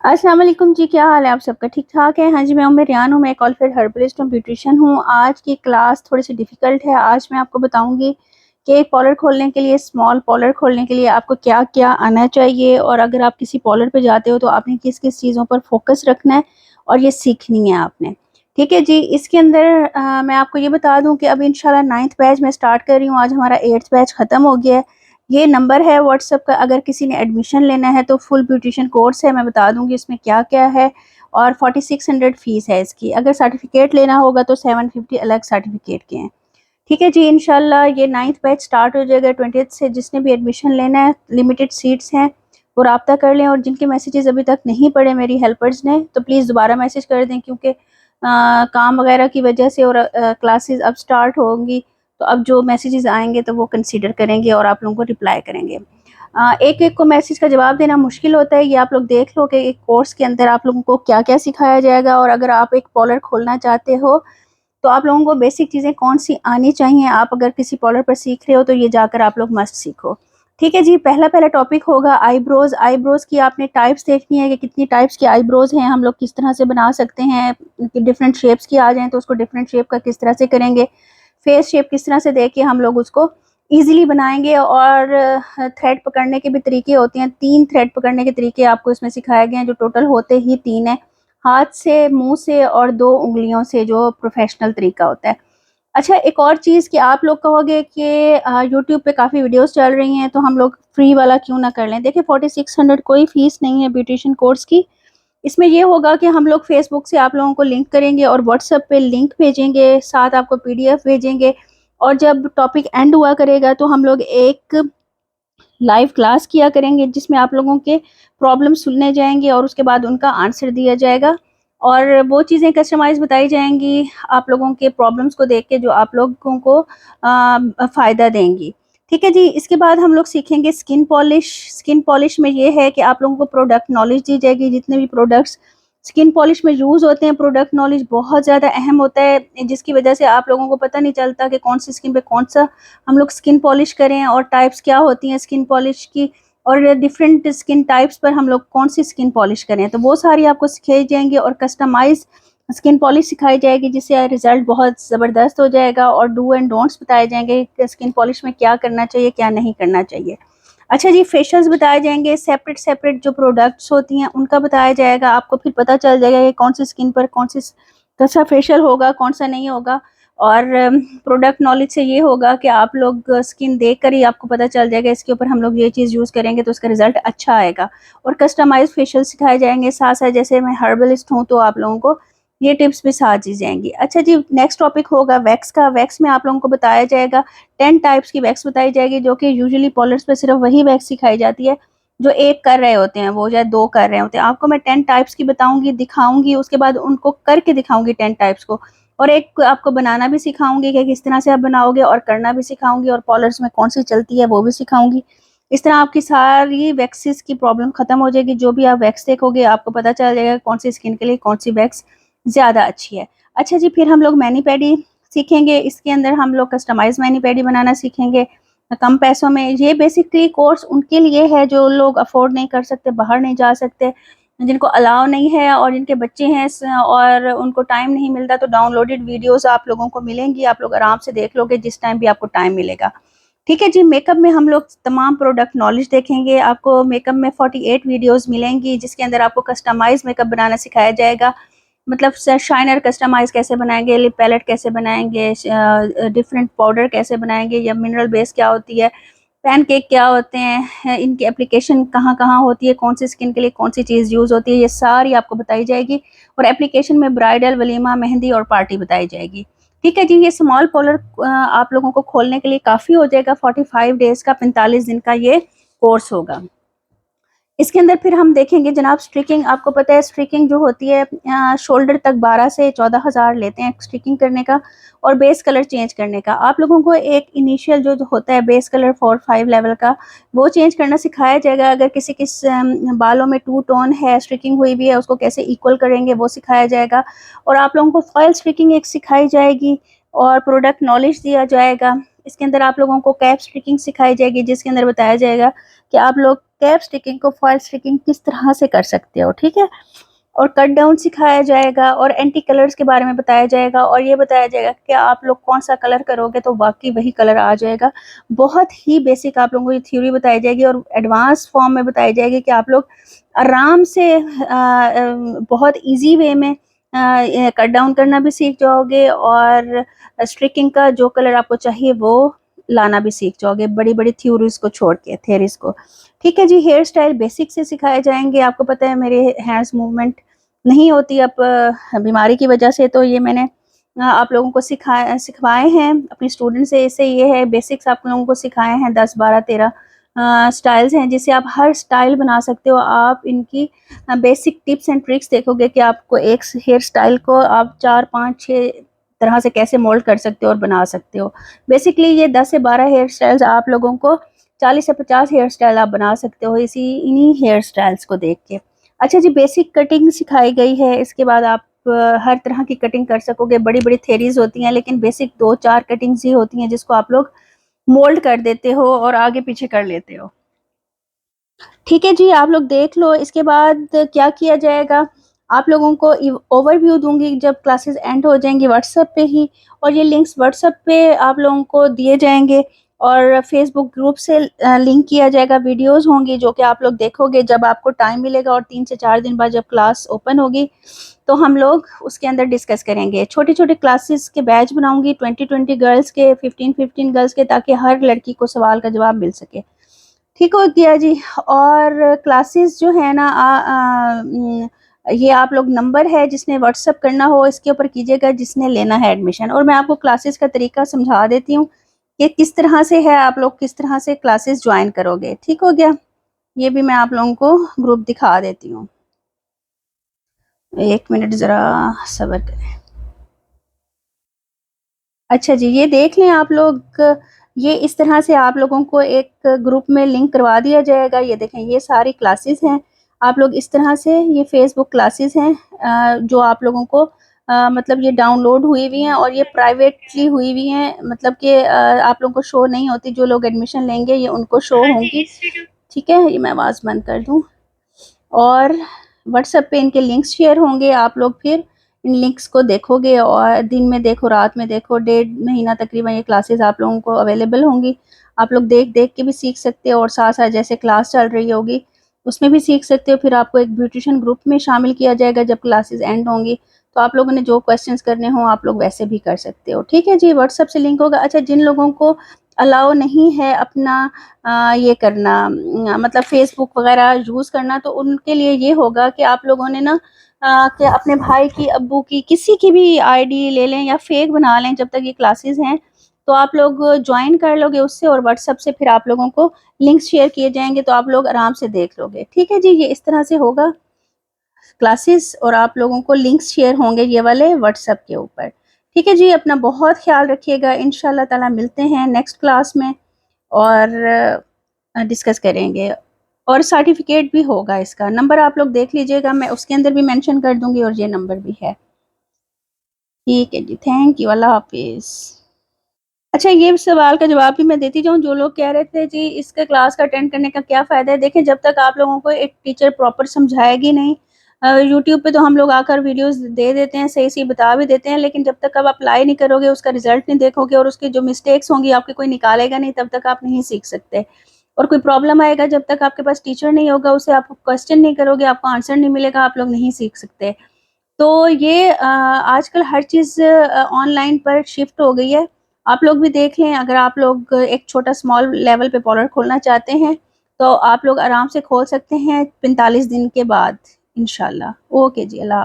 अस्सलाम वालेकुम जी, क्या हाल है आप सबका? ठीक ठाक है? हाँ जी, मैं उम्मे रियान हूँ। मैं एक ऑलफेड हर्बलिस्ट और ब्यूटिशियन हूँ। आज की क्लास थोड़ी सी डिफ़िकल्ट है। आज मैं आपको बताऊँगी कि एक पार्लर खोलने के लिए, स्मॉल पार्लर खोलने के लिए आपको क्या-क्या आना चाहिए, और अगर आप किसी पार्लर पे जाते हो तो आपने किस-किस चीज़ों पर फ़ोकस रखना है और ये सीखनी है आपने। ठीक है जी? इसके अंदर मैं आपको ये बता दूँ कि अब इंशाल्लाह 9th बैच मैं स्टार्ट कर रही हूँ। आज हमारा 8th बैच ख़त्म हो गया है। ये नंबर है व्हाट्सएप का, अगर किसी ने एडमिशन लेना है तो फुल ब्यूटिशियन कोर्स है, मैं बता दूँगी इसमें क्या-क्या है, और 4600 फ़ीस है इसकी। अगर सर्टिफ़िकेट लेना होगा तो 750 अलग सर्टिफ़िकेट के हैं। ठीक है जी, इंशाल्लाह ये 9th बैच स्टार्ट हो जाएगा 20th से। जिसने भी एडमिशन लेना है, लिमिटेड सीट्स हैं, वो राब्ता कर लें, और जिनके मैसेजेस अभी तक नहीं पढ़े मेरी हेल्पर्स ने तो प्लीज़ दोबारा मैसेज कर दें, क्योंकि काम वगैरह की वजह से, और क्लासेस अब स्टार्ट होंगी, तो अब जो मैसेजेस आएँगे तो वो कंसीडर करेंगे और आप लोगों को रिप्लाई करेंगे। एक-एक को मैसेज का जवाब देना मुश्किल होता है। ये आप लोग देख लो कि एक कोर्स के अंदर आप लोगों को क्या-क्या सिखाया जाएगा, और अगर आप एक पार्लर खोलना चाहते हो तो आप लोगों को बेसिक चीज़ें कौन-सी आनी चाहिए। आप अगर किसी पार्लर पर सीख रहे हो तो ये जाकर आप लोग मस्ट सीखो। ठीक है जी, पहला टॉपिक होगा आईब्रोज़। आईब्रोज़ की आपने टाइप्स देखनी है कि कितनी टाइप्स की आईब्रोज़ हैं, हम लोग किस तरह से बना सकते हैं, कि डिफरेंट शेप्स की आ जाएँ तो उसको डिफरेंट शेप का किस तरह से करेंगे। फेस शेप किस तरह से देख के हम लोग उसको ईज़िली बनाएँगे, और थ्रेड पकड़ने के भी तरीके होते हैं। 3 थ्रेड पकड़ने के तरीके आपको इसमें सिखाए गए हैं, जो टोटल होते ही 3 हैं। हाथ से, मुँह से और 2 उँगलियों से, जो प्रोफ़ेशनल तरीका होता है। अच्छा, एक और चीज़ कि आप लोग कहोगे कि यूट्यूब पे काफ़ी वीडियोज़ चल रही हैं, तो हम लोग फ्री वाला क्यों ना कर लें? देखिए, 4600 कोई फ़ीस नहीं है ब्यूटिशियन कोर्स की। इसमें ये होगा कि हम लोग फ़ेसबुक से आप लोगों को लिंक करेंगे और व्हाट्सएप पे लिंक भेजेंगे, साथ आपको पीडीएफ भेजेंगे, और जब टॉपिक एंड हुआ करेगा तो हम लोग एक लाइव क्लास किया करेंगे, जिसमें आप लोगों के प्रॉब्लम सुने जाएँगे और उसके बाद उनका आंसर दिया जाएगा, और वो चीज़ें कस्टमाइज़ बताई जाएँगी आप लोगों के प्रॉब्लम्स को देख के, जो आप लोगों को फ़ायदा देंगी। ठीक है जी, इसके बाद हम लोग सीखेंगे स्किन पॉलिश। स्किन पॉलिश में ये है कि आप लोगों को प्रोडक्ट नॉलेज दी जाएगी, जितने भी प्रोडक्ट्स स्किन पॉलिश में यूज़ होते हैं, प्रोडक्ट नॉलेज बहुत ज़्यादा अहम होता है, जिसकी वजह से आप लोगों को पता नहीं चलता कि कौन-सी स्किन पे कौन-सा हम लोग स्किन पॉलिश करें, और टाइप्स क्या होती हैं स्किन पॉलिश की, और डिफरेंट स्किन टाइप्स पर हम लोग कौन सी स्किन पॉलिश करें, तो वो सारी आपको सिखाई जाएंगी, और कस्टमाइज स्किन पॉलिश सिखाई जाएगी, जिससे रिजल्ट बहुत ज़बरदस्त हो जाएगा, और डू एंड डोंट्स बताए जाएंगे कि स्किन पॉलिश में क्या करना चाहिए, क्या नहीं करना चाहिए। अच्छा जी, फेशियल्स बताए जाएंगे, सेपरेट सेपरेट जो प्रोडक्ट्स होती हैं उनका बताया जाएगा, आपको फिर पता चल जाएगा कि कौन सी स्किन पर कौन सी कैसा फेशियल होगा, कौन सा नहीं होगा। और प्रोडक्ट नॉलेज से ये होगा कि आप लोग स्किन देखकर ही आपको पता चल जाएगा इसके ऊपर हम लोग ये चीज़ यूज़ करेंगे तो उसका रिज़ल्ट अच्छा आएगा, और कस्टमाइज़ फेशियल सिखाए जाएँगे साथ-साथ। जैसे मैं हर्बलिस्ट हूँ तो आप लोगों को ये टिप्स भी साथ दी जाएँगी। अच्छा जी, नेक्स्ट टॉपिक होगा वैक्स का। वैक्स में आप लोगों को बताया जाएगा, 10 टाइप्स की वैक्स बताई जाएगी, जो कि यूजुअली पार्लर्स पे सिर्फ वही वैक्स सिखाई जाती है, जो 1 कर रहे होते हैं वो, या 2 कर रहे होते हैं। आपको मैं 10 टाइप्स की बताऊँगी, दिखाऊँगी, उसके बाद उनको करके दिखाऊँगी 10 टाइप्स को। और एक आपको बनाना भी सिखाऊँगी कि किस तरह से आप बनाओगे, और करना भी सिखाऊँगी, और पार्लर्स में कौन-सी चलती है वो भी सिखाऊँगी। इस तरह आपकी सारी वैक्सेज़ की प्रॉब्लम खत्म हो जाएगी। जो भी आप वैक्स देखोगे आपको पता चल जाएगा कौन-सी स्किन के लिए कौन-सी वैक्स ज़्यादा अच्छी है। अच्छा जी, फिर हम लोग मैनी-पेडी सीखेंगे। इसके अंदर हम लोग कस्टमाइज़ मैनी-पेडी बनाना सीखेंगे कम पैसों में। ये बेसिकली कोर्स उनके लिए है जो लोग अफ़ोर्ड नहीं कर सकते, बाहर नहीं जा सकते, जिनको अलाउ नहीं है, और जिनके बच्चे हैं और उनको टाइम नहीं मिलता, तो डाउनलोडेड वीडियोस आप लोगों को मिलेंगी, आप लोग आराम से देख लोगे जिस टाइम भी आपको टाइम मिलेगा। ठीक है जी, मेकअप में हम लोग तमाम प्रोडक्ट नॉलेज देखेंगे। आपको मेकअप में 48 वीडियोस मिलेंगी, जिसके अंदर आपको कस्टमाइज मेकअप बनाना सिखाया जाएगा। मतलब शाइनर कस्टमाइज कैसे बनाएंगे, लिप पैलेट कैसे बनाएंगे, डिफरेंट पाउडर कैसे बनाएंगे, या मिनरल बेस क्या होती है, पैनकेक क्या होते हैं, इनकी एप्लीकेशन कहाँ-कहाँ होती है, कौन सी स्किन के लिए कौन सी चीज़ यूज़ होती है, ये सारी आपको बताई जाएगी, और एप्लीकेशन में ब्राइडल, वलीमा, मेहंदी और पार्टी बताई जाएगी। ठीक है जी, ये स्मॉल पार्लर आप लोगों को खोलने के लिए काफ़ी हो जाएगा। 45 डेज़ का, 45 दिन का ये कोर्स होगा। इसके अंदर फिर हम देखेंगे जनाब स्ट्रिकिंग। आपको पता है स्ट्रिकिंग जो होती है, शोल्डर तक 12 से 14,000 लेते हैं स्ट्रिकिंग करने का, और बेस कलर चेंज करने का। आप लोगों को एक इनिशियल जो होता है बेस कलर 4-5 लेवल का, वो चेंज करना सिखाया जाएगा। अगर किसी बालों में टू टोन है, स्ट्रिकिंग हुई भी है, उसको कैसे इक्वल करेंगे वो सिखाया जाएगा, और आप लोगों को फॉयल स्ट्रिकिंग एक सिखाई जाएगी, और प्रोडक्ट नॉलेज दिया जाएगा। इसके अंदर आप लोगों को कैप स्ट्रिकिंग सिखाई जाएगी, जिसके अंदर बताया जाएगा कि आप लोग कैप स्टिकिंग को फॉयल स्टिकिंग किस तरह से कर सकते हो, ठीक है। और कट डाउन सिखाया जाएगा और एंटी कलर्स के बारे में बताया जाएगा और ये बताया जाएगा कि आप लोग कौन सा कलर करोगे तो वाकई वही कलर आ जाएगा। बहुत ही बेसिक आप लोगों को ये थ्योरी बताई जाएगी और एडवांस फॉर्म में बताई जाएगी कि आप लोग आराम से बहुत इजी वे में कट डाउन करना भी सीख जाओगे और स्ट्रिकिंग का जो कलर आपको चाहिए वो लाना भी सीख जाओगे, बड़ी बड़ी थ्योरीज को छोड़ के, थेरीज को। ठीक है जी, हेयर स्टाइल बेसिक से सिखाए जाएंगे। आपको पता है मेरे हैंड्स मूवमेंट नहीं होती अब बीमारी की वजह से, तो ये मैंने आप लोगों को सिखवाए हैं अपने स्टूडेंट से। इससे ये है बेसिक्स आप लोगों को सिखाए हैं, 10 12 13 स्टाइल्स हैं जिससे आप हर स्टाइल बना सकते हो। आप इनकी बेसिक टिप्स एंड ट्रिक्स देखोगे कि आपको एक हेयर स्टाइल को आप 4 5 6 तरह से कैसे मोल्ड कर सकते हो और बना सकते हो। बेसिकली ये 10 से 12 हेयर स्टाइल्स आप लोगों को 40 से 50 हेयर स्टाइल आप बना सकते हो इन्हीं हेयर स्टाइल्स को देख के। अच्छा जी, बेसिक कटिंग सिखाई गई है, इसके बाद आप हर तरह की कटिंग कर सकोगे। बड़ी बड़ी थेरीज होती हैं लेकिन बेसिक 2 4 कटिंग्स ही होती हैं जिसको आप लोग मोल्ड कर देते हो और आगे पीछे कर लेते हो। ठीक है जी, आप लोग देख लो। इसके बाद क्या किया जाएगा, आप लोगों को ओवरव्यू दूंगी जब क्लासेस एंड हो जाएंगी व्हाट्सएप पे ही, और ये लिंक्स व्हाट्सएप पे आप लोगों को दिए जाएंगे और फेसबुक ग्रुप से लिंक किया जाएगा। वीडियोस होंगी जो कि आप लोग देखोगे जब आपको टाइम मिलेगा, और 3 से 4 दिन बाद जब क्लास ओपन होगी तो हम लोग उसके अंदर डिस्कस करेंगे। छोटे छोटे क्लासेस के बैच बनाऊंगी, 20 गर्ल्स के, 15 गर्ल्स के, ताकि हर लड़की को सवाल का जवाब मिल सके। ठीक हो गया जी। और क्लासेस जो है ना ये आप लोग नंबर है जिसने व्हाट्सअप करना हो इसके ऊपर कीजिएगा जिसने लेना है एडमिशन, और मैं आपको क्लासेस का तरीका समझा देती हूँ कि किस तरह से है, आप लोग किस तरह से क्लासेस ज्वाइन करोगे। ठीक हो गया, ये भी मैं आप लोगों को ग्रुप दिखा देती हूँ। 1 मिनट ज़रा सब्र करें। अच्छा जी, ये देख लें आप लोग, ये इस तरह से आप लोगों को एक ग्रुप में लिंक करवा दिया जाएगा। ये देखें, ये सारी क्लासेस हैं। आप लोग इस तरह से, ये फेसबुक क्लासेस हैं जो आप लोगों को मतलब ये डाउनलोड हुई हुई हैं और ये प्राइवेटली हुई हुई हैं, मतलब कि आप लोगों को शो नहीं होती। जो लोग एडमिशन लेंगे ये उनको शो होंगी। ठीक है, ये मैं आवाज़ बंद कर दूँ। और व्हाट्सएप पे इनके लिंक्स शेयर होंगे, आप लोग फिर इन लिंक्स को देखोगे और दिन में देखो, रात में देखो, 1.5 महीना तकरीबन ये क्लासेस आप लोगों को अवेलेबल होंगी। आप लोग देख देख के भी सीख सकते हो और साथ साथ जैसे क्लास चल रही होगी उसमें भी सीख सकते हो। फिर आपको एक ब्यूटिशियन ग्रुप में शामिल किया जाएगा जब क्लासेस एंड होंगी, तो आप लोगों ने जो क्वेश्चंस करने हो आप लोग वैसे भी कर सकते हो। ठीक है जी, व्हाट्सएप से लिंक होगा। अच्छा, जिन लोगों को अलाउ नहीं है अपना ये करना मतलब फेसबुक वगैरह यूज़ करना, तो उनके लिए ये होगा कि आप लोगों ने ना कि अपने भाई की, अब्बू की, किसी की भी आईडी ले लें या फेक बना लें जब तक ये क्लासेस हैं, तो आप लोग ज्वाइन कर लोगे उससे और व्हाट्सएप से फिर आप लोगों को लिंक्स शेयर किए जाएंगे तो आप लोग आराम से देख लोगे। ठीक है जी, ये इस तरह से होगा क्लासेस और आप लोगों को लिंक्स शेयर होंगे ये वाले व्हाट्सएप के ऊपर। ठीक है जी, अपना बहुत ख्याल रखिएगा। इंशाल्लाह ताला मिलते हैं नेक्स्ट क्लास में और डिस्कस करेंगे, और सर्टिफिकेट भी होगा। इसका नंबर आप लोग देख लीजिएगा, मैं उसके अंदर भी मेंशन कर दूंगी और ये नंबर भी है। ठीक है जी, थैंक यू, अल्लाह हाफिज़। अच्छा, ये सवाल का जवाब भी मैं देती जाऊँ। जो लोग कह रहे थे जी इसके क्लास का अटेंड करने का क्या फ़ायदा है, देखें जब तक आप लोगों को एक टीचर प्रॉपर समझाएगी नहीं, यूट्यूब पे तो हम लोग आकर वीडियोस दे देते हैं, सही सही बता भी देते हैं, लेकिन जब तक आप अप्लाई नहीं करोगे, उसका रिजल्ट नहीं देखोगे और उसकी जो मिस्टेक्स होंगी आपकी कोई निकालेगा नहीं, तब तक आप नहीं सीख सकते। और कोई प्रॉब्लम आएगा जब तक आपके पास टीचर नहीं होगा, उसे आप क्वेश्चन नहीं करोगे, आपको आंसर नहीं मिलेगा, आप लोग नहीं सीख सकते। तो ये आजकल हर चीज़ ऑनलाइन पर शिफ्ट हो गई है। आप लोग भी देख लें, अगर आप लोग एक छोटा स्मॉल लेवल पे पार्लर खोलना चाहते हैं तो आप लोग आराम से खोल सकते हैं 45 दिन के बाद इंशाल्लाह। ओके जी, अल्लाह हाफ़िज़।